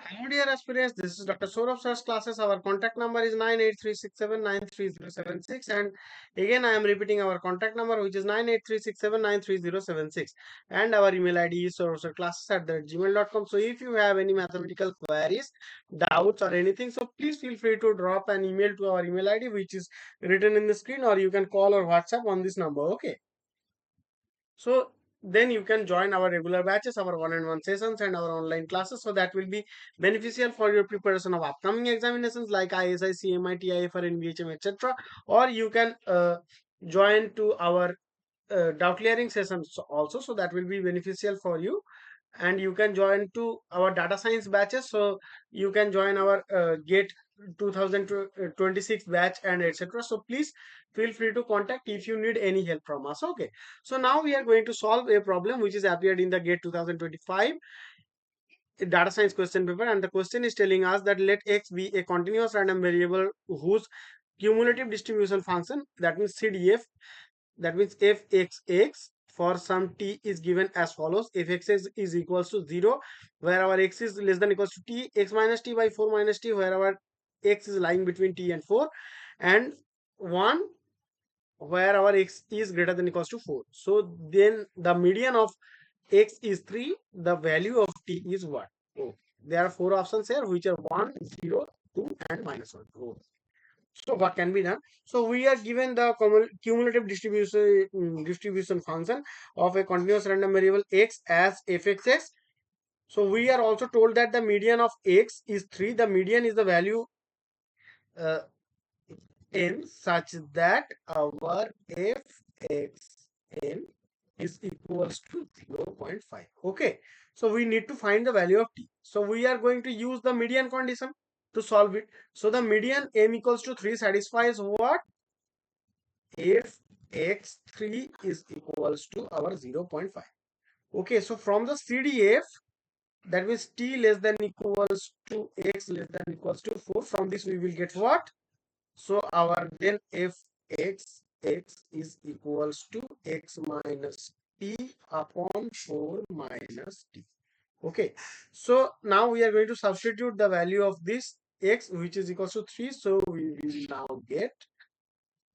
Hello dear aspirants, this is Dr. Sourav Sir's classes. Our contact number is 98367930076, and again I am repeating our contact number, which is 98367930076, and our email ID is souravsirclasses@gmail.com. So if you have any mathematical queries, doubts or anything, so please feel free to drop an email to our email ID, which is written in the screen, or you can call or WhatsApp on this number. Okay. So then you can join our regular batches, our one-on-one sessions and our online classes. So that will be beneficial for your preparation of upcoming examinations like IISc, MIT, IFR, NBHM, etc. Or you can join to our doubt clearing sessions also. So that will be beneficial for you. And you can join to our data science batches. So you can join our GATE 2026 batch and etc. So please feel free to contact if you need any help from us. Okay, so now we are going to solve a problem which is appeared in the GATE 2025 data science question paper, and the question is telling us that let x be a continuous random variable whose cumulative distribution function, that means CDF, that means fxx for some t is given as follows: fxx is equals to 0 where our x is less than equals to t, x minus t by 4 minus t where our x is lying between t and 4, and 1 where our x is greater than equals to 4. So then the median of x is 3, the value of t is what? Oh, there are 4 options here, which are 1, 0, 2 and minus 1. Oh. So what can be done? So we are given the cumulative distribution function of a continuous random variable x as fxx. So we are also told that the median of x is 3. The median is the value uh, n such that our fxn is equals to 0.5. Okay. So we need to find the value of t. So we are going to use the median condition to solve it. So the median m equals to 3 satisfies what? If x3 is equals to our 0.5. Okay, so from the CDF, that means t less than equals to x less than equals to 4, from this we will get what? So our then if x is equals to x minus t upon 4 minus t. Okay, so now we are going to substitute the value of this x, which is equals to 3. So we will now get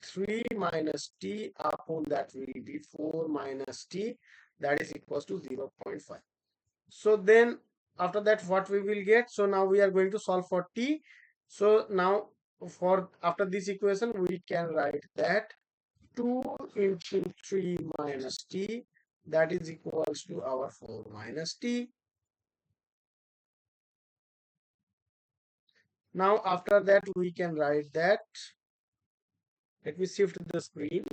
3 minus t upon that will be 4 minus t, that is equals to 0.5. So then after that what we will get? So now we are going to solve for t. So now for after this equation we can write that 2 into 3 minus t, that is equals to our 4 minus t. Now after that we can write that, let me shift the screen.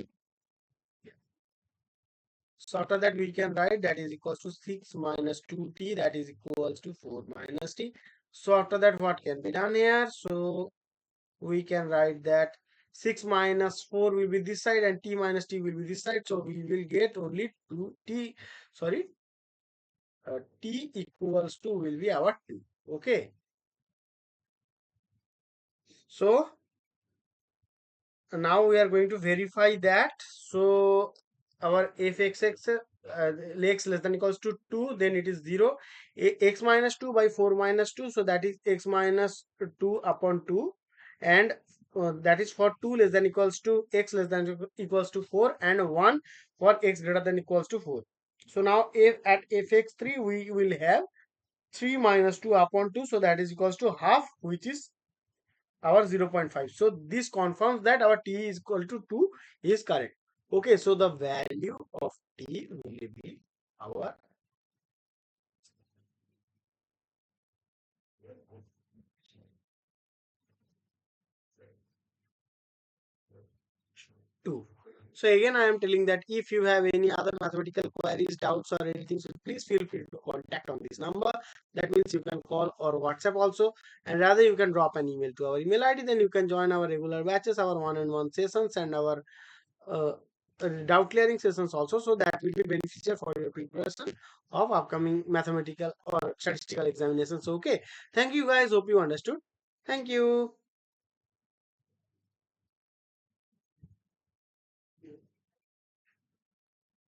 So after that we can write that is equals to 6 minus 2t, that is equals to 4 minus t. So after that what can be done here? So we can write that 6 minus 4 will be this side and t minus t will be this side. So we will get only 2t, sorry, t equals to will be our 2. Okay. So now we are going to verify that. So our fxx x less than equals to 2, then it is 0. X minus 2 by 4 minus 2, so that is x minus 2 upon 2, and that is for 2 less than equals to x less than equals to 4, and 1 for x greater than equals to 4. So now if at fx3 we will have 3 minus 2 upon 2, so that is equals to half, which is our 0.5. So this confirms that our t is equal to 2 is correct. Okay, so the value of t will be our 2. So again I am telling that if you have any other mathematical queries, doubts or anything, so please feel free to contact on this number. That means you can call or WhatsApp also, and rather you can drop an email to our email ID. Then you can join our regular batches, our one-on-one sessions and our uh, doubt clearing sessions also. So that will be beneficial for your preparation of upcoming mathematical or statistical examinations. Okay, thank you guys, hope you understood. Thank you.